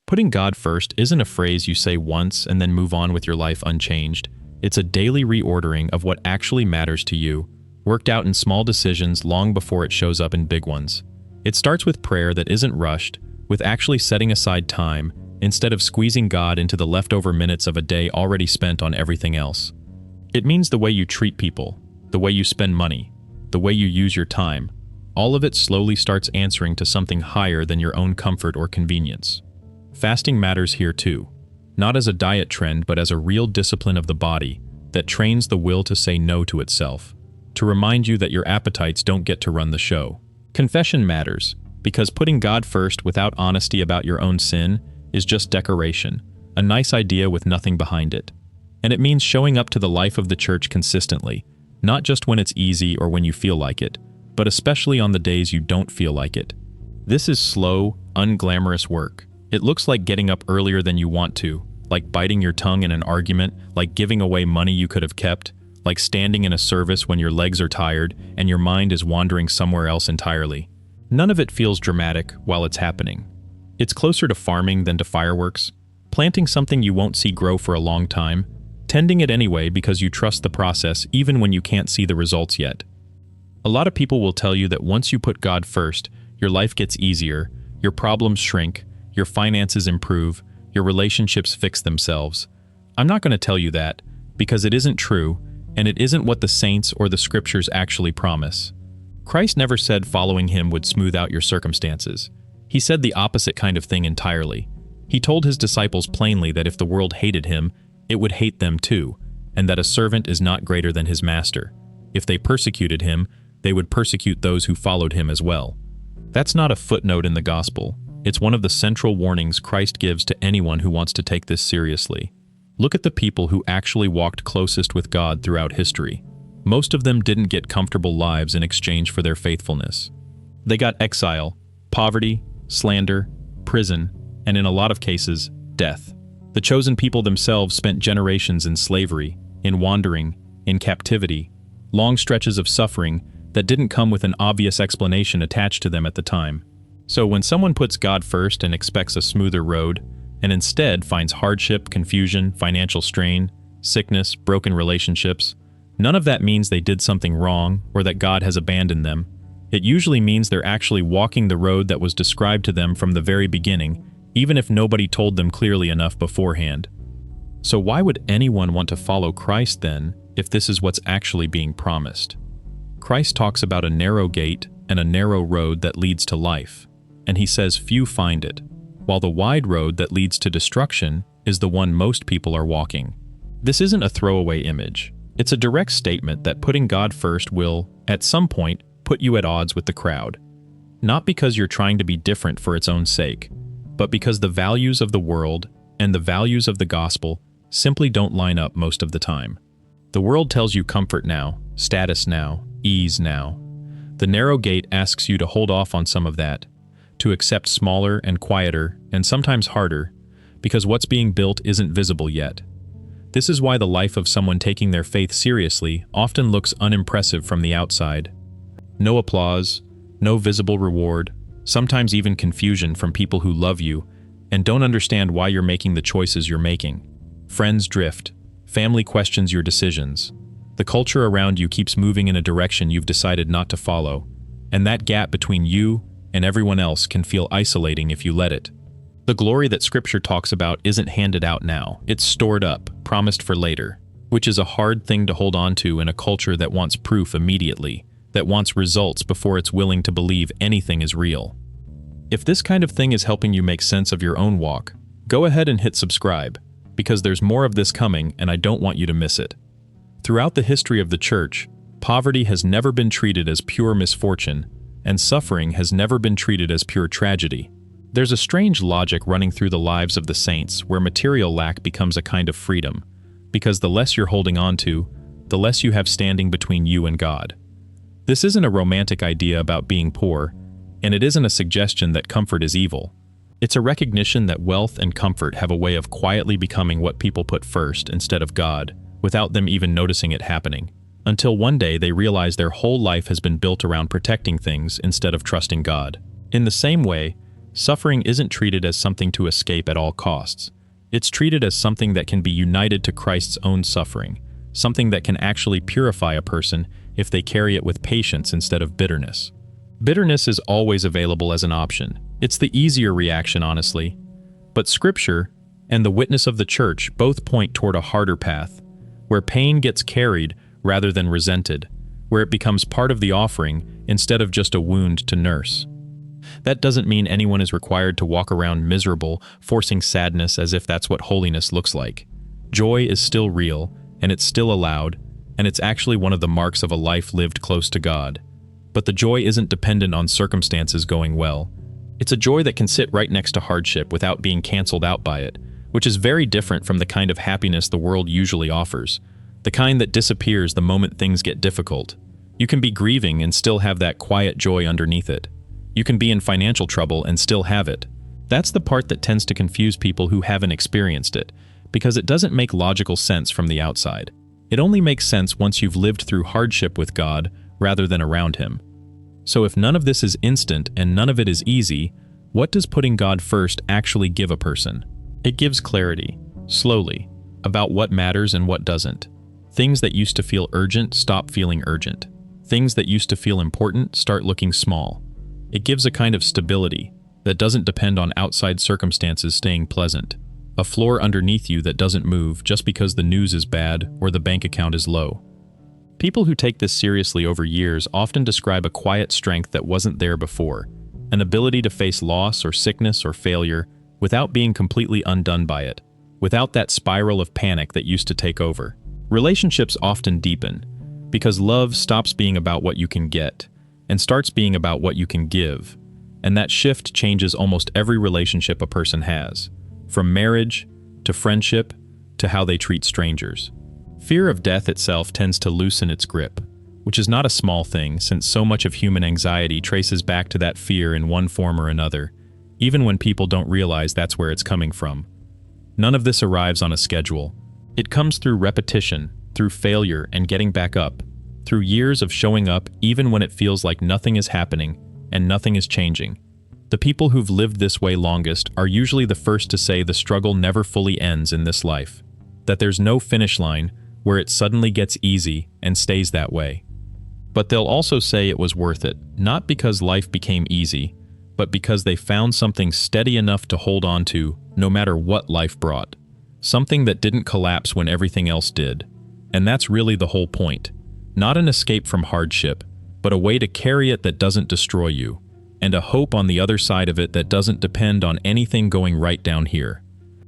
Putting God first isn't a phrase you say once and then move on with your life unchanged. It's a daily reordering of what actually matters to you, worked out in small decisions long before it shows up in big ones. It starts with prayer that isn't rushed, with actually setting aside time, instead of squeezing God into the leftover minutes of a day already spent on everything else. It means the way you treat people, the way you spend money, the way you use your time. All of it slowly starts answering to something higher than your own comfort or convenience. Fasting matters here too, not as a diet trend but as a real discipline of the body that trains the will to say no to itself, to remind you that your appetites don't get to run the show. Confession matters, because putting God first without honesty about your own sin is just decoration, a nice idea with nothing behind it. And it means showing up to the life of the church consistently, not just when it's easy or when you feel like it, but especially on the days you don't feel like it. This is slow, unglamorous work. It looks like getting up earlier than you want to, like biting your tongue in an argument, like giving away money you could have kept, like standing in a service when your legs are tired and your mind is wandering somewhere else entirely. None of it feels dramatic while it's happening. It's closer to farming than to fireworks, planting something you won't see grow for a long time, tending it anyway because you trust the process even when you can't see the results yet. A lot of people will tell you that once you put God first, your life gets easier, your problems shrink, your finances improve, your relationships fix themselves. I'm not going to tell you that, because it isn't true, and it isn't what the saints or the scriptures actually promise. Christ never said following him would smooth out your circumstances. He said the opposite kind of thing entirely. He told his disciples plainly that if the world hated him, it would hate them too, and that a servant is not greater than his master. If they persecuted him, they would persecute those who followed him as well. That's not a footnote in the gospel. It's one of the central warnings Christ gives to anyone who wants to take this seriously. Look at the people who actually walked closest with God throughout history. Most of them didn't get comfortable lives in exchange for their faithfulness. They got exile, poverty, slander, prison, and in a lot of cases, death. The chosen people themselves spent generations in slavery, in wandering, in captivity, long stretches of suffering that didn't come with an obvious explanation attached to them at the time. So when someone puts God first and expects a smoother road, and instead finds hardship, confusion, financial strain, sickness, broken relationships, none of that means they did something wrong or that God has abandoned them. It usually means they're actually walking the road that was described to them from the very beginning, even if nobody told them clearly enough beforehand. So why would anyone want to follow Christ then, if this is what's actually being promised? Christ talks about a narrow gate and a narrow road that leads to life, and he says few find it, while the wide road that leads to destruction is the one most people are walking. This isn't a throwaway image. It's a direct statement that putting God first will, at some point, put you at odds with the crowd. Not because you're trying to be different for its own sake, but because the values of the world and the values of the gospel simply don't line up most of the time. The world tells you comfort now, status now, ease now. The narrow gate asks you to hold off on some of that, to accept smaller and quieter and sometimes harder, because what's being built isn't visible yet. This is why the life of someone taking their faith seriously often looks unimpressive from the outside. No applause, no visible reward, sometimes even confusion from people who love you and don't understand why you're making the choices you're making. Friends drift, family questions your decisions. The culture around you keeps moving in a direction you've decided not to follow, and that gap between you and everyone else can feel isolating if you let it. The glory that Scripture talks about isn't handed out now, it's stored up, promised for later, which is a hard thing to hold on to in a culture that wants proof immediately, that wants results before it's willing to believe anything is real. If this kind of thing is helping you make sense of your own walk, go ahead and hit subscribe, because there's more of this coming and I don't want you to miss it. Throughout the history of the church, poverty has never been treated as pure misfortune, and suffering has never been treated as pure tragedy. There's a strange logic running through the lives of the saints where material lack becomes a kind of freedom, because the less you're holding on to, the less you have standing between you and God. This isn't a romantic idea about being poor, and it isn't a suggestion that comfort is evil. It's a recognition that wealth and comfort have a way of quietly becoming what people put first instead of God, without them even noticing it happening, until one day they realize their whole life has been built around protecting things instead of trusting God. In the same way, Suffering isn't treated as something to escape at all costs. It's treated as something that can be united to Christ's own suffering, something that can actually purify a person if they carry it with patience instead of bitterness. Bitterness is always available as an option. It's the easier reaction, honestly. But Scripture and the witness of the church both point toward a harder path, where pain gets carried rather than resented, where it becomes part of the offering instead of just a wound to nurse. That doesn't mean anyone is required to walk around miserable, forcing sadness as if that's what holiness looks like. Joy is still real, and it's still allowed, and it's actually one of the marks of a life lived close to God. But the joy isn't dependent on circumstances going well. It's a joy that can sit right next to hardship without being canceled out by it, which is very different from the kind of happiness the world usually offers, the kind that disappears the moment things get difficult. You can be grieving and still have that quiet joy underneath it. You can be in financial trouble and still have it. That's the part that tends to confuse people who haven't experienced it, because it doesn't make logical sense from the outside. It only makes sense once you've lived through hardship with God rather than around Him. So if none of this is instant and none of it is easy, what does putting God first actually give a person? It gives clarity, slowly, about what matters and what doesn't. Things that used to feel urgent stop feeling urgent. Things that used to feel important start looking small. It gives a kind of stability that doesn't depend on outside circumstances staying pleasant. A floor underneath you that doesn't move just because the news is bad or the bank account is low. People who take this seriously over years often describe a quiet strength that wasn't there before, an ability to face loss or sickness or failure without being completely undone by it, without that spiral of panic that used to take over. Relationships often deepen, because love stops being about what you can get and starts being about what you can give, and that shift changes almost every relationship a person has, from marriage to friendship to how they treat strangers. Fear of death itself tends to loosen its grip, which is not a small thing since so much of human anxiety traces back to that fear in one form or another, even when people don't realize that's where it's coming from. None of this arrives on a schedule. It comes through repetition, through failure and getting back up, through years of showing up even when it feels like nothing is happening and nothing is changing. The people who've lived this way longest are usually the first to say the struggle never fully ends in this life, that there's no finish line where it suddenly gets easy and stays that way. But they'll also say it was worth it, not because life became easy, but because they found something steady enough to hold on to no matter what life brought. Something that didn't collapse when everything else did. And that's really the whole point. Not an escape from hardship, but a way to carry it that doesn't destroy you, and a hope on the other side of it that doesn't depend on anything going right down here.